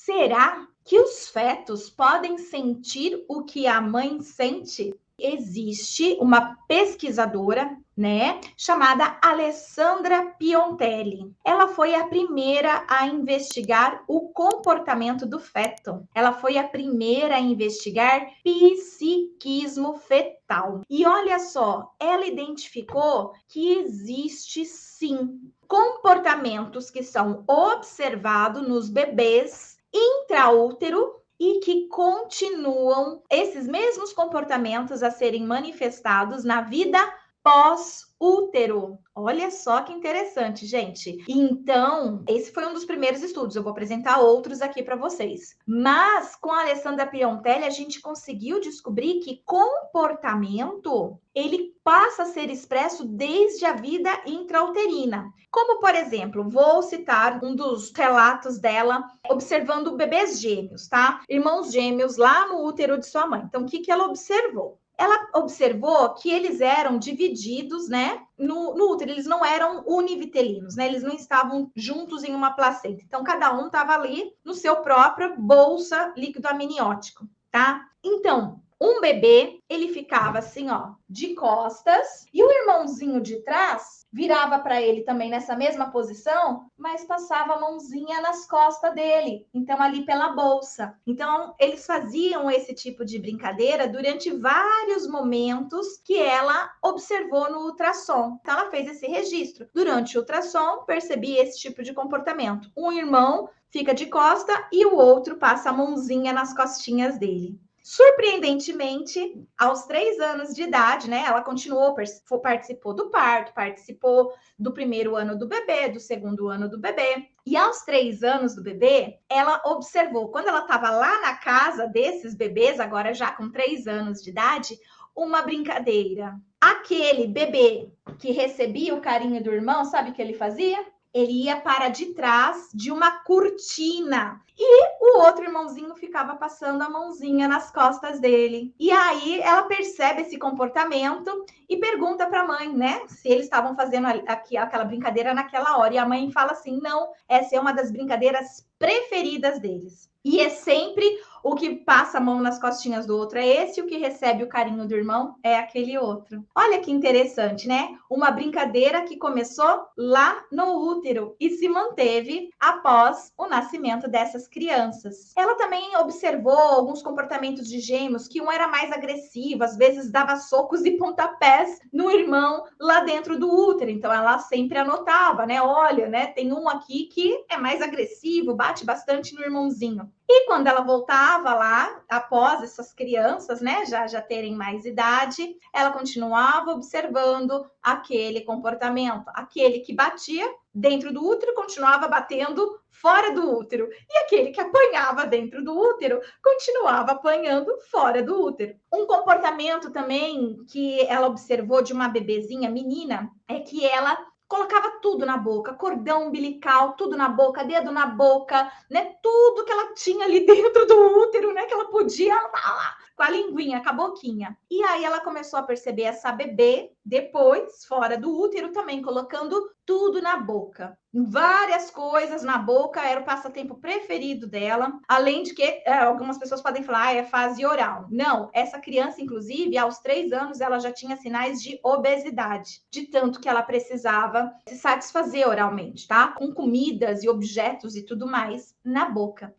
Será que os fetos podem sentir o que a mãe sente? Existe uma pesquisadora, né, chamada Alessandra Piontelli. Ela foi a primeira a investigar o comportamento do feto. Ela foi a primeira a investigar psiquismo fetal. E olha só, ela identificou que existe sim comportamentos que são observados nos bebês intraútero e que continuam esses mesmos comportamentos a serem manifestados na vida pós-útero. Olha só que interessante, gente. Então, esse foi um dos primeiros estudos. Eu vou apresentar outros aqui para vocês. Mas com a Alessandra Piontelli, a gente conseguiu descobrir que comportamento ele passa a ser expresso desde a vida intrauterina. Como, por exemplo, vou citar um dos relatos dela observando bebês gêmeos, tá? Irmãos gêmeos lá no útero de sua mãe. Então, o que ela observou? Ela observou que eles eram divididos, né, no útero, eles não eram univitelinos, né, eles não estavam juntos em uma placenta. Então, cada um estava ali no seu próprio bolsa líquido amniótico, tá? Então, um bebê, ele ficava assim, ó, de costas, e o irmãozinho de trás virava para ele também nessa mesma posição, mas passava a mãozinha nas costas dele, então ali pela bolsa. Então, eles faziam esse tipo de brincadeira durante vários momentos que ela observou no ultrassom. Então, ela fez esse registro. Durante o ultrassom, percebi esse tipo de comportamento. Um irmão fica de costa e o outro passa a mãozinha nas costinhas dele. Surpreendentemente, aos 3 anos de idade, né, ela continuou, participou do parto, participou do primeiro ano do bebê, do segundo ano do bebê. E aos 3 anos do bebê, ela observou, quando ela estava lá na casa desses bebês, agora já com 3 anos de idade, uma brincadeira. Aquele bebê que recebia o carinho do irmão, sabe o que ele fazia? Ele ia para de trás de uma cortina e o outro irmãozinho ficava passando a mãozinha nas costas dele. E aí ela percebe esse comportamento e pergunta para a mãe, né, se eles estavam fazendo aquela brincadeira naquela hora. E a mãe fala assim: não, essa é uma das brincadeiras preferidas deles. E é sempre o que passa a mão nas costinhas do outro é esse, o que recebe o carinho do irmão é aquele outro. Olha que interessante, né? Uma brincadeira que começou lá no útero e se manteve após o nascimento dessas crianças. Ela também observou alguns comportamentos de gêmeos, que um era mais agressivo, às vezes dava socos e pontapés no irmão lá dentro do útero. Então ela sempre anotava, né? Olha, né? Tem um aqui que é mais agressivo, bate bastante no irmãozinho. E quando ela voltava lá, após essas crianças, né, já terem mais idade, ela continuava observando aquele comportamento. Aquele que batia dentro do útero continuava batendo fora do útero. E aquele que apanhava dentro do útero continuava apanhando fora do útero. Um comportamento também que ela observou de uma bebezinha menina é que ela colocava tudo na boca, cordão umbilical, tudo na boca, dedo na boca, né? Tudo que ela tinha ali dentro do útero, né? Que ela podia lá, com a linguinha, com a boquinha. E aí ela começou a perceber essa bebê, depois, fora do útero, também colocando tudo na boca. Várias coisas na boca, era o passatempo preferido dela. Além de que algumas pessoas podem falar, é fase oral. Não, essa criança, inclusive, aos 3 anos, ela já tinha sinais de obesidade, de tanto que ela precisava se satisfazer oralmente, tá? Com comidas e objetos e tudo mais na boca.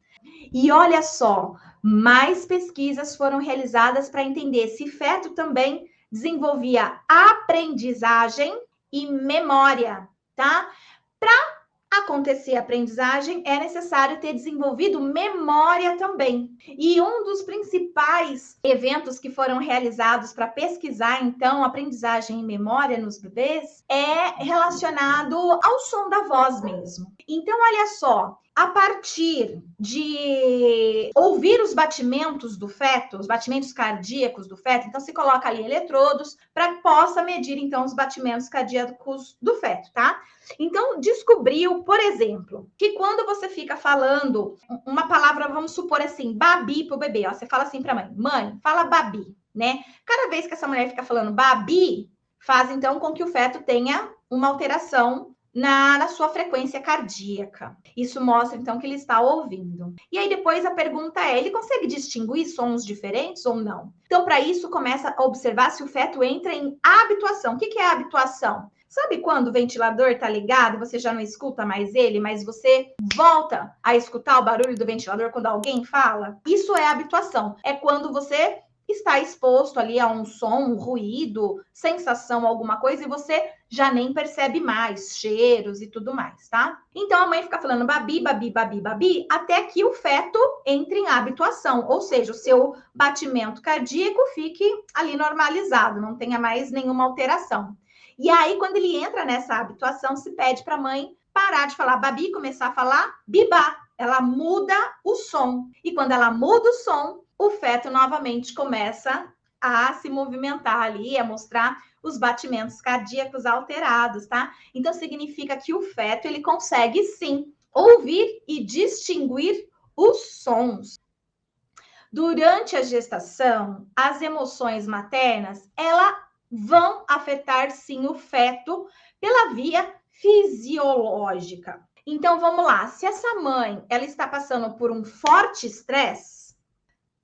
E olha só, mais pesquisas foram realizadas para entender se feto também desenvolvia aprendizagem e memória, tá? Para acontecer a aprendizagem, é necessário ter desenvolvido memória também. E um dos principais eventos que foram realizados para pesquisar, então, aprendizagem e memória nos bebês é relacionado ao som da voz mesmo. Então, olha só, a partir de ouvir os batimentos do feto, os batimentos cardíacos do feto, então se coloca ali eletrodos para que possa medir, então, os batimentos cardíacos do feto, tá? Então, descobriu, por exemplo, que quando você fica falando uma palavra, vamos supor assim, babi pro bebê, ó, você fala assim pra mãe, mãe, fala babi, né? Cada vez que essa mulher fica falando babi, faz então com que o feto tenha uma alteração na sua frequência cardíaca. Isso mostra, então, que ele está ouvindo. E aí, depois, a pergunta é, ele consegue distinguir sons diferentes ou não? Então, para isso, começa a observar se o feto entra em habituação. O que é habituação? Sabe quando o ventilador está ligado e você já não escuta mais ele, mas você volta a escutar o barulho do ventilador quando alguém fala? Isso é habituação. É quando você está exposto ali a um som, um ruído, sensação, alguma coisa, e você já nem percebe mais cheiros e tudo mais, tá? Então a mãe fica falando babi, babi, babi, babi, até que o feto entre em habituação, ou seja, o seu batimento cardíaco fique ali normalizado, não tenha mais nenhuma alteração. E aí, quando ele entra nessa habituação, se pede para a mãe parar de falar babi e começar a falar bibá. Ela muda o som. E quando ela muda o som, o feto novamente começa a se movimentar ali, a mostrar os batimentos cardíacos alterados, tá? Então, significa que o feto, ele consegue, sim, ouvir e distinguir os sons. Durante a gestação, as emoções maternas, elas vão afetar, sim, o feto pela via fisiológica. Então, vamos lá. Se essa mãe, ela está passando por um forte estresse,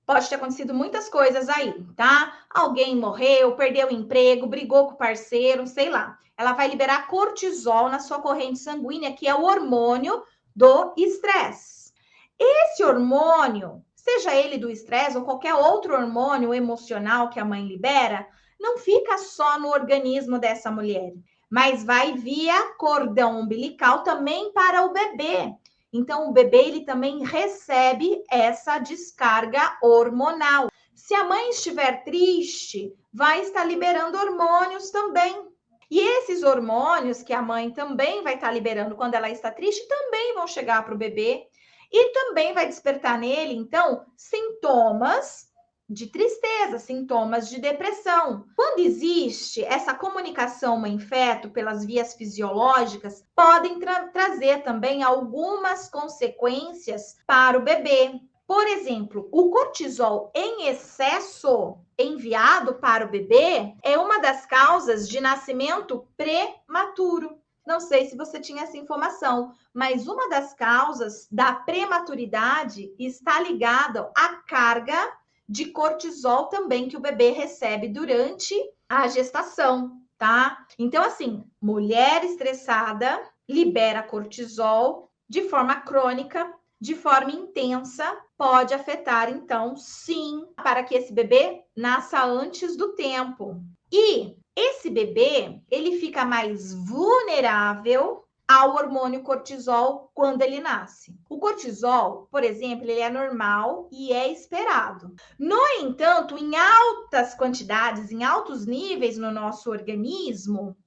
pode ter acontecido muitas coisas aí, tá? Alguém morreu, perdeu o emprego, brigou com o parceiro, sei lá. Ela vai liberar cortisol na sua corrente sanguínea, que é o hormônio do estresse. Esse hormônio, seja ele do estresse ou qualquer outro hormônio emocional que a mãe libera, não fica só no organismo dessa mulher, mas vai via cordão umbilical também para o bebê. Então, o bebê, ele também recebe essa descarga hormonal. Se a mãe estiver triste, vai estar liberando hormônios também. E esses hormônios que a mãe também vai estar liberando quando ela está triste, também vão chegar para o bebê e também vai despertar nele, então, sintomas de tristeza, sintomas de depressão. Quando existe essa comunicação mãe-feto pelas vias fisiológicas, podem trazer também algumas consequências para o bebê. Por exemplo, o cortisol em excesso enviado para o bebê é uma das causas de nascimento prematuro. Não sei se você tinha essa informação, mas uma das causas da prematuridade está ligada à carga de cortisol também que o bebê recebe durante a gestação, tá? Então, assim, mulher estressada libera cortisol de forma crônica, de forma intensa, pode afetar, então, sim, para que esse bebê nasça antes do tempo. E esse bebê, ele fica mais vulnerável ao hormônio cortisol quando ele nasce. O cortisol, por exemplo, ele é normal e é esperado. No entanto, em altas quantidades, em altos níveis no nosso organismo,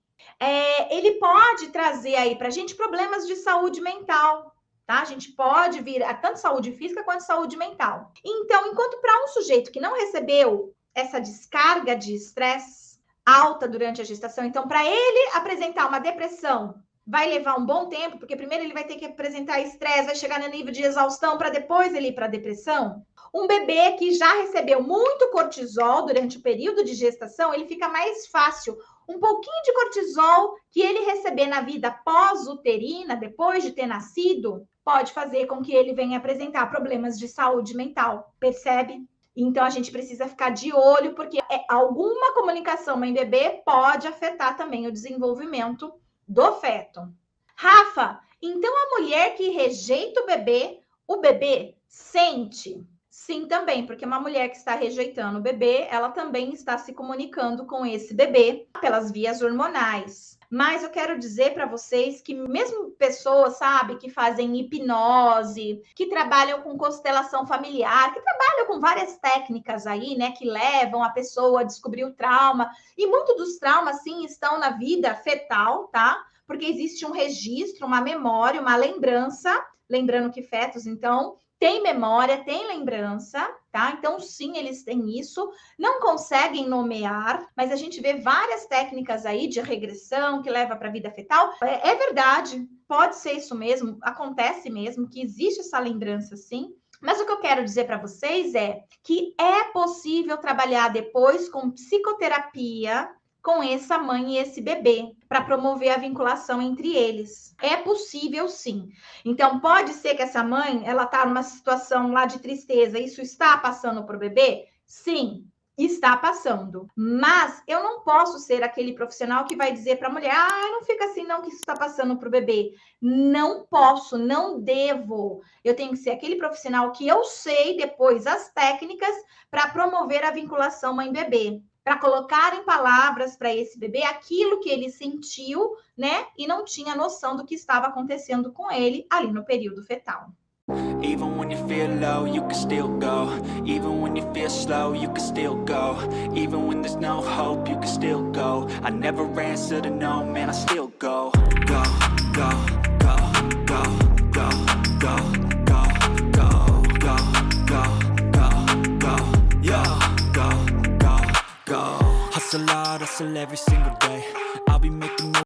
ele pode trazer aí para a gente problemas de saúde mental, tá? A gente pode vir a tanto saúde física quanto saúde mental. Então, enquanto para um sujeito que não recebeu essa descarga de estresse alta durante a gestação, então, para ele apresentar uma depressão, vai levar um bom tempo, porque primeiro ele vai ter que apresentar estresse, vai chegar no nível de exaustão para depois ele ir para a depressão. Um bebê que já recebeu muito cortisol durante o período de gestação, ele fica mais fácil. Um pouquinho de cortisol que ele receber na vida pós-uterina, depois de ter nascido, pode fazer com que ele venha apresentar problemas de saúde mental, percebe? Então, a gente precisa ficar de olho, porque alguma comunicação mãe-bebê pode afetar também o desenvolvimento do feto. Rafa, então a mulher que rejeita o bebê sente? Sim, também, porque uma mulher que está rejeitando o bebê, ela também está se comunicando com esse bebê pelas vias hormonais. Mas eu quero dizer para vocês que mesmo pessoas, sabe, que fazem hipnose, que trabalham com constelação familiar, que trabalham com várias técnicas aí, né, que levam a pessoa a descobrir o trauma, e muitos dos traumas, sim, estão na vida fetal, tá? Porque existe um registro, uma memória, uma lembrança, lembrando que fetos, então, tem memória, tem lembrança, tá? Então, sim, eles têm isso, não conseguem nomear, mas a gente vê várias técnicas aí de regressão que leva para a vida fetal. É verdade, pode ser isso mesmo, acontece mesmo, que existe essa lembrança, sim. Mas o que eu quero dizer para vocês é que é possível trabalhar depois com psicoterapia, com essa mãe e esse bebê, para promover a vinculação entre eles. É possível, sim. Então, pode ser que essa mãe, ela tá numa situação lá de tristeza, isso está passando para o bebê? Sim, está passando. Mas eu não posso ser aquele profissional que vai dizer para a mulher, não fica assim não que isso está passando para o bebê. Não posso, não devo. Eu tenho que ser aquele profissional que eu sei depois as técnicas para promover a vinculação mãe-bebê, para colocar em palavras para esse bebê aquilo que ele sentiu, né? E não tinha noção do que estava acontecendo com ele ali no período fetal. Even when you feel low, you can still go. Even when you feel slow, you can still go. Even when there's no hope, you can still go. I never answer to no, man, I still go. Go, go, go, go, go, go, go, go, go, go, go, go, yeah, go, go, go. Hustle hard, hustle every single day. I'll be making